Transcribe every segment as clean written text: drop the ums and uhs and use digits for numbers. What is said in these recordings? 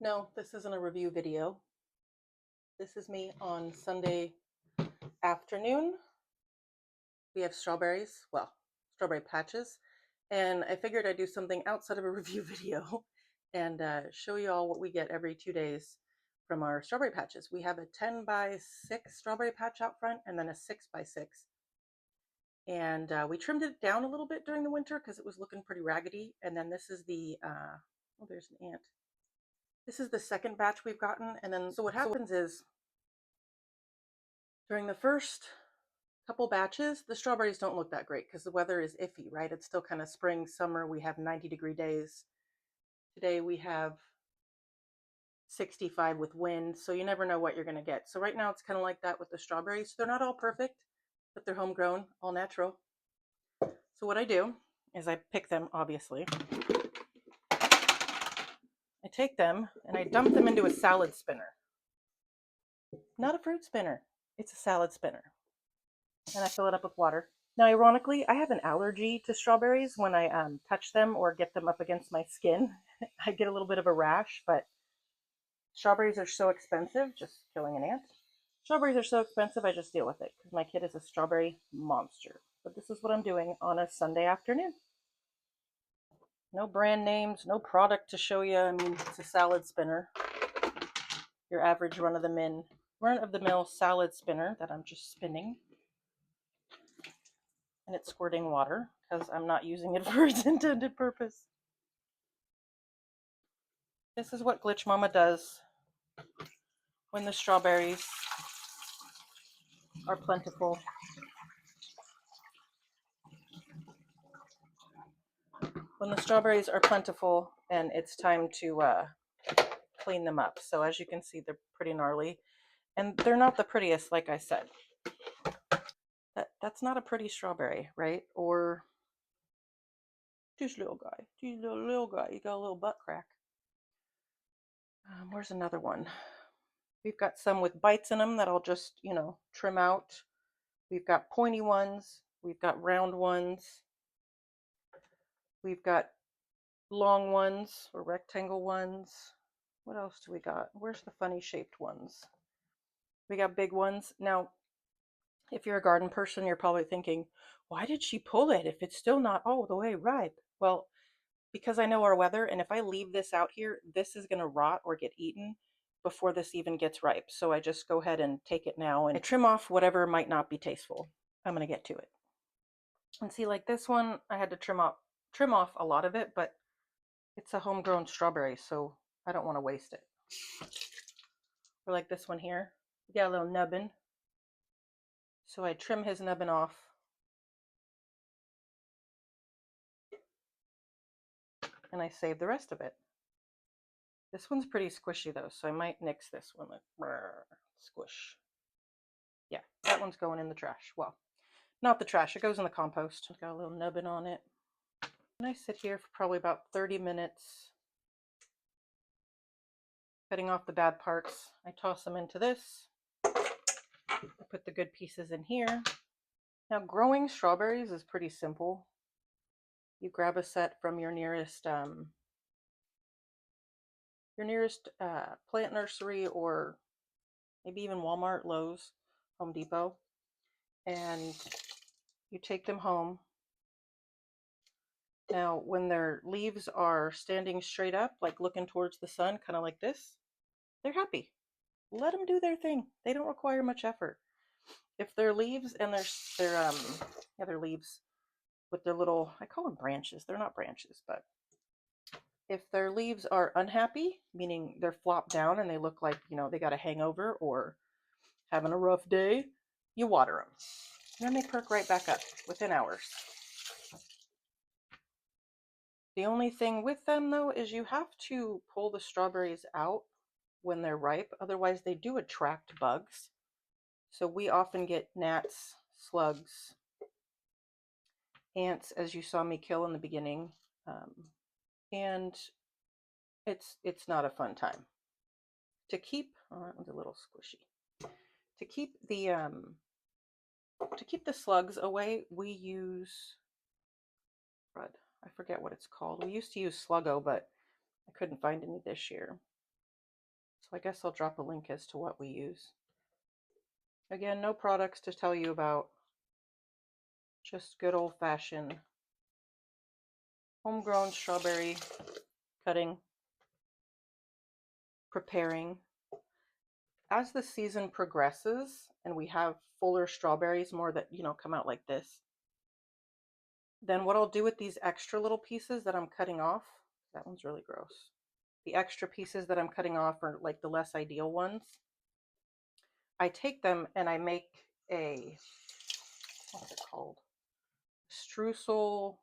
No, this isn't a review video. This is me on Sunday afternoon. We have strawberries, well, strawberry patches, and I figured I'd do something outside of a review video and show you all what we get every 2 days from our strawberry patches. We have a 10 by 6 strawberry patch out front and then a 6 by 6. And we trimmed it down a little bit during the winter because it was looking pretty raggedy. And then this is the, oh, there's an ant. This is the second batch we've gotten. And then, so what happens is during the first couple batches, the strawberries don't look that great because the weather is iffy, right? It's still kind of spring, summer. We have 90-degree days. Today we have 65 with wind, so you never know what you're going to get. So right now it's kind of like that with the strawberries. They're not all perfect, but they're homegrown, all natural. So what I do is I pick them, obviously. I take them and I dump them into a salad spinner. Not a fruit spinner. It's a salad spinner. And I fill it up with water. Now, ironically, I have an allergy to strawberries. When I touch them or get them up against my skin, I get a little bit of a rash, but strawberries are so expensive, just killing an ant. Strawberries are so expensive, I just deal with it because my kid is a strawberry monster. But this is what I'm doing on a Sunday afternoon. No brand names, no product to show you. I mean, it's a salad spinner. Your average run-of-the-mill salad spinner that I'm just spinning. And it's squirting water because I'm not using it for its intended purpose. This is what Glitch Mama does when the strawberries are plentiful. When the strawberries are plentiful and it's time to clean them up. So as you can see, they're pretty gnarly. And they're not the prettiest, like I said. That's not a pretty strawberry, right? Or this little guy. This little guy. You got a little butt crack. Where's another one? We've got some with bites in them that I'll just, trim out. We've got pointy ones. We've got round ones. We've got long ones or rectangle ones. What else do we got? Where's the funny shaped ones? We got big ones. Now, if you're a garden person, you're probably thinking, why did she pull it if it's still not all the way ripe? Well, because I know our weather, and if I leave this out here, this is going to rot or get eaten before this even gets ripe. So I just go ahead and take it now and I trim off whatever might not be tasteful. I'm going to get to it. And see, like this one, I had to trim off a lot of it, but it's a homegrown strawberry, so I don't want to waste it. Or like this one here, we got a little nubbin. So I trim his nubbin off. And I save the rest of it. This one's pretty squishy though, so I might nix this one. Like, squish. Yeah, that one's going in the trash. Well, not the trash, it goes in the compost. It's got a little nubbin on it. And I sit here for probably about 30 minutes, cutting off the bad parts. I toss them into this. I put the good pieces in here. Now, growing strawberries is pretty simple. You grab a set from your nearest plant nursery, or maybe even Walmart, Lowe's, Home Depot, and you take them home. Now, when their leaves are standing straight up, like looking towards the sun, kind of like this, they're happy. Let them do their thing. They don't require much effort. If their leaves and their leaves with their little, I call them branches. They're not branches, but if their leaves are unhappy, meaning they're flopped down and they look like, they got a hangover or having a rough day, you water them. And then they perk right back up within hours. The only thing with them, though, is you have to pull the strawberries out when they're ripe. Otherwise, they do attract bugs. So we often get gnats, slugs, ants, as you saw me kill in the beginning. And it's not a fun time. To keep, oh, that one's a little squishy. To keep the slugs away, we use, I forget what it's called. We used to use Sluggo, but I couldn't find any this year. So I guess I'll drop a link as to what we use. Again, no products to tell you about. Just good old-fashioned homegrown strawberry cutting, preparing. As the season progresses and we have fuller strawberries, more that, come out like this, then what I'll do with these extra little pieces that I'm cutting off, that one's really gross. The extra pieces that I'm cutting off are like the less ideal ones. I take them and I make a, what's it called? Streusel.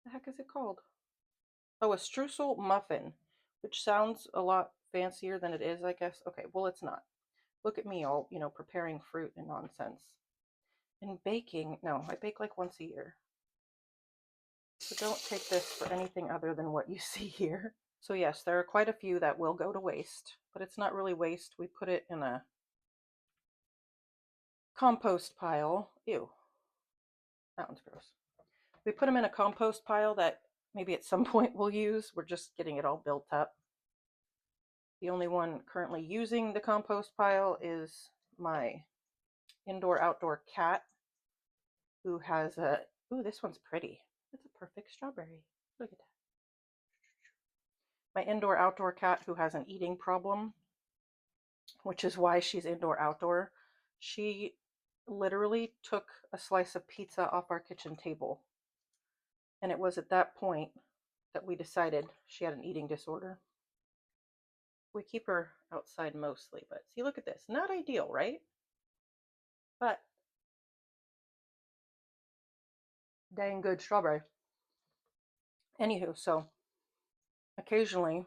The heck is it called? Oh, a streusel muffin, which sounds a lot fancier than it is, I guess. Okay, well, it's not. Look at me all, preparing fruit and nonsense. And baking, no, I bake like once a year. So don't take this for anything other than what you see here. So yes, there are quite a few that will go to waste, but it's not really waste. We put it in a compost pile. Ew, that one's gross. We put them in a compost pile that maybe at some point we'll use. We're just getting it all built up. The only one currently using the compost pile is my indoor-outdoor cat, who has a, ooh, this one's pretty. It's a perfect strawberry. Look at that. My indoor-outdoor cat who has an eating problem, which is why she's indoor-outdoor. She literally took a slice of pizza off our kitchen table. And it was at that point that we decided she had an eating disorder. We keep her outside mostly, but see, look at this. Not ideal, right? But dang good strawberry. Anywho, so occasionally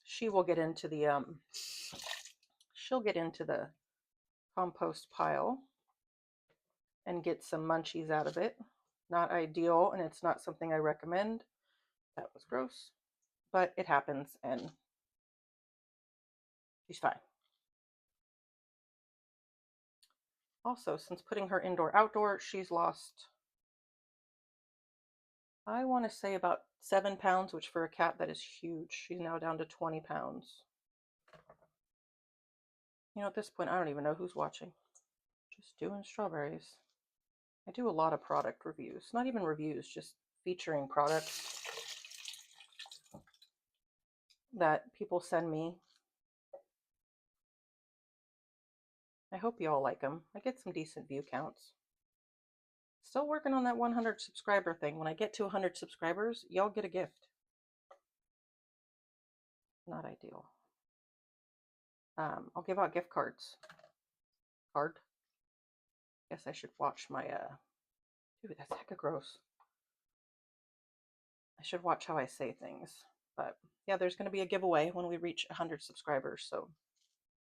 she will get into the compost pile and get some munchies out of it. Not ideal, and it's not something I recommend. That was gross, but it happens, and she's fine. Also, since putting her indoor-outdoor, she's lost, I want to say, about 7 pounds, which for a cat, that is huge. She's now down to 20 pounds. At this point, I don't even know who's watching. Just doing strawberries. I do a lot of product reviews. Not even reviews, just featuring products that people send me. I hope you all like them. I get some decent view counts. Still working on that 100 subscriber thing. When I get to 100 subscribers, y'all get a gift. Not ideal. I'll give out gift cards. Guess I should watch my, Ooh, that's hecka gross. I should watch how I say things. But yeah, there's going to be a giveaway when we reach 100 subscribers. So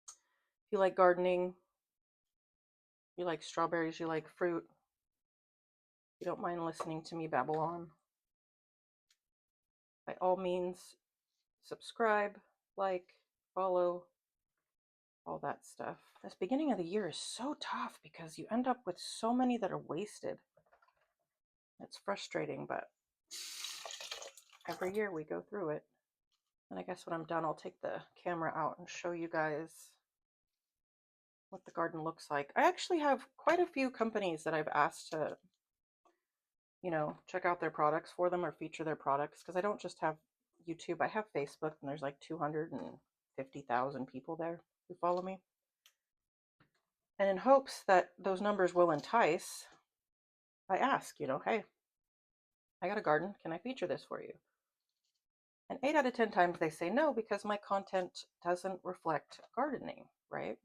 if you like gardening, you like strawberries, you like fruit, you don't mind listening to me babble on, by all means, subscribe, like, follow, all that stuff. This beginning of the year is so tough because you end up with so many that are wasted. It's frustrating, but every year we go through it. And I guess when I'm done, I'll take the camera out and show you guys what the garden looks like. I actually have quite a few companies that I've asked to, check out their products for them or feature their products, because I don't just have YouTube. I have Facebook, and there's like 250,000 people there who follow me. And in hopes that those numbers will entice, I ask, hey, I got a garden. Can I feature this for you? And 8 out of 10 times they say no, because my content doesn't reflect gardening, right?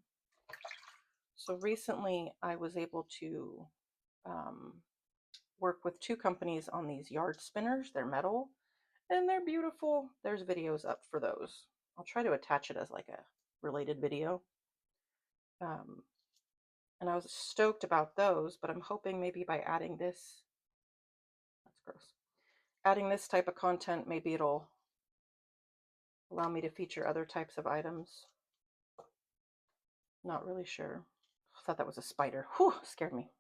So recently I was able to work with 2 companies on these yard spinners. They're metal and they're beautiful. There's videos up for those. I'll try to attach it as like a related video. And I was stoked about those, but I'm hoping maybe by adding this, that's gross, adding this type of content, maybe it'll allow me to feature other types of items. Not really sure. I thought that was a spider. Whew, scared me.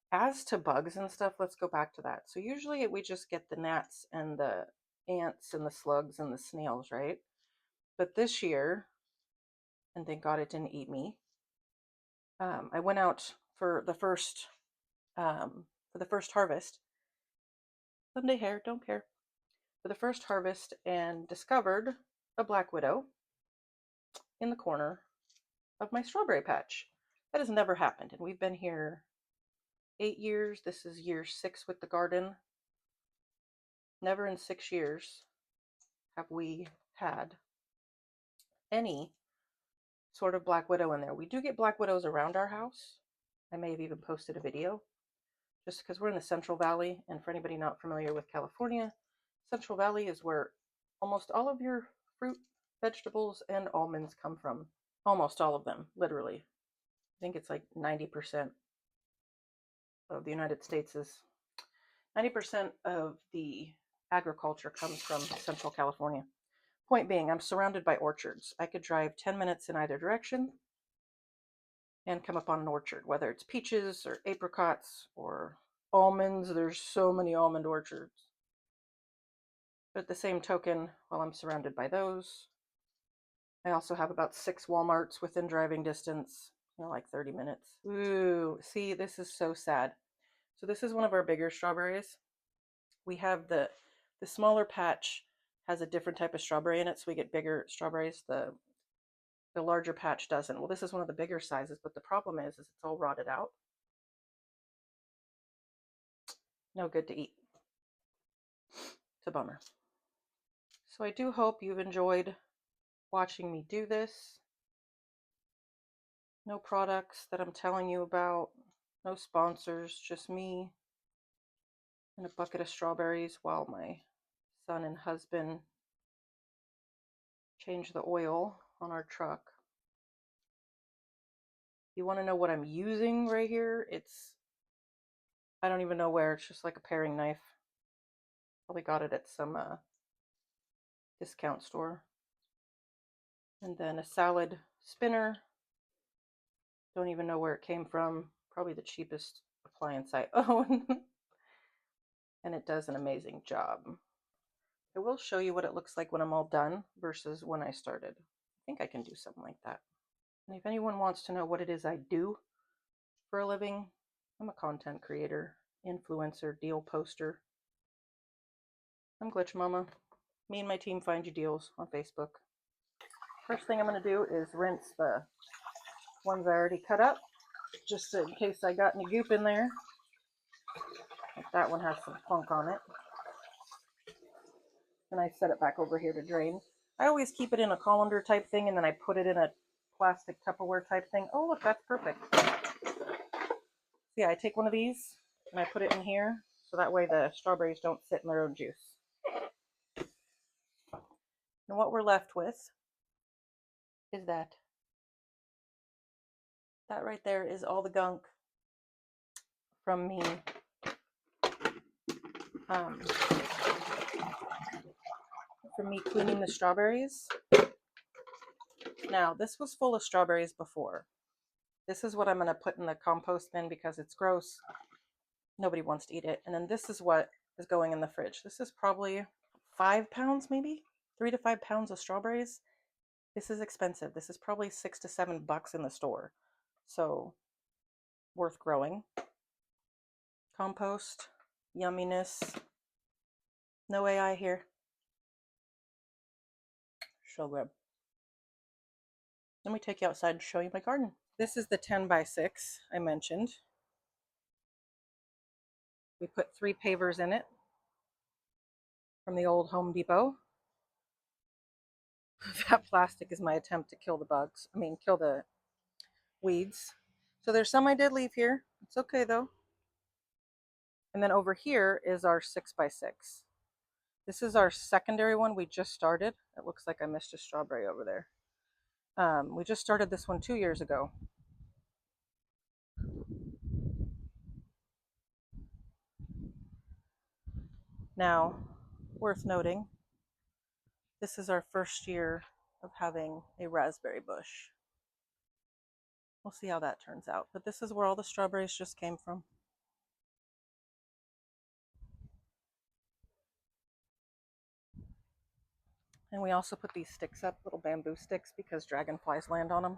As to bugs and stuff, let's go back to that. So usually we just get the gnats and the ants and the slugs and the snails, right? But this year, and thank God it didn't eat me, I went out for the first harvest. Sunday hair, don't care. For the first harvest, and discovered a black widow in the corner of my strawberry patch. That has never happened, and we've been here 8 years. This is year 6 with the garden. Never in 6 years have we had any sort of black widow in there. We do get black widows around our house. I may have even posted a video, just because we're in the Central Valley, and for anybody not familiar with California, Central Valley is where almost all of your fruit, vegetables, and almonds come from. Almost all of them, literally. I think it's like 90% of the United States is 90% of the agriculture comes from Central California. Point being, I'm surrounded by orchards. I could drive 10 minutes in either direction and come up on an orchard, whether it's peaches or apricots or almonds. There's so many almond orchards. But at the same token, while I'm surrounded by those, I also have about 6 Walmarts within driving distance, like 30 minutes. Ooh, see, this is so sad. So this is one of our bigger strawberries. We have the smaller patch has a different type of strawberry in it, so we get bigger strawberries. The larger patch doesn't. Well, this is one of the bigger sizes, but the problem is it's all rotted out. No good to eat. It's a bummer. So I do hope you've enjoyed watching me do this. No products that I'm telling you about, no sponsors, just me and a bucket of strawberries while my son and husband change the oil on our truck. You want to know what I'm using right here? I don't even know where. It's just like a paring knife. Probably got it at some discount store. And then a salad spinner. Don't even know where it came from. Probably the cheapest appliance I own. And it does an amazing job. I will show you what it looks like when I'm all done versus when I started. I think I can do something like that. And if anyone wants to know what it is I do for a living, I'm a content creator, influencer, deal poster. I'm Glitch Mama. Me and my team find you deals on Facebook. First thing I'm going to do is rinse the ones I already cut up, just in case I got any goop in there. Like that one has some funk on it. And I set it back over here to drain. I always keep it in a colander type thing, and then I put it in a plastic Tupperware type thing. Oh, look, that's perfect. So yeah, I take one of these and I put it in here, so that way the strawberries don't sit in their own juice. And what we're left with is that. That right there is all the gunk from me cleaning the strawberries. Now, this was full of strawberries before. This is what I'm going to put in the compost bin because it's gross. Nobody wants to eat it. And then this is what is going in the fridge. This is probably 5 pounds, maybe 3 to 5 pounds of strawberries. This is expensive. This is probably $6 to $7 in the store. So worth growing. Compost, yumminess. No AI here. So good. Let me take you outside and show you my garden. This is the 10 by 6 I mentioned. We put 3 pavers in it from the old Home Depot. That plastic is my attempt to kill the bugs. Kill the weeds. So there's some I did leave here. It's okay though. And then over here is our 6 by 6. This is our secondary one we just started. It looks like I missed a strawberry over there. We just started this one 2 years ago. Now, worth noting, this is our first year of having a raspberry bush. We'll see how that turns out. But this is where all the strawberries just came from. And we also put these sticks up, little bamboo sticks, because dragonflies land on them.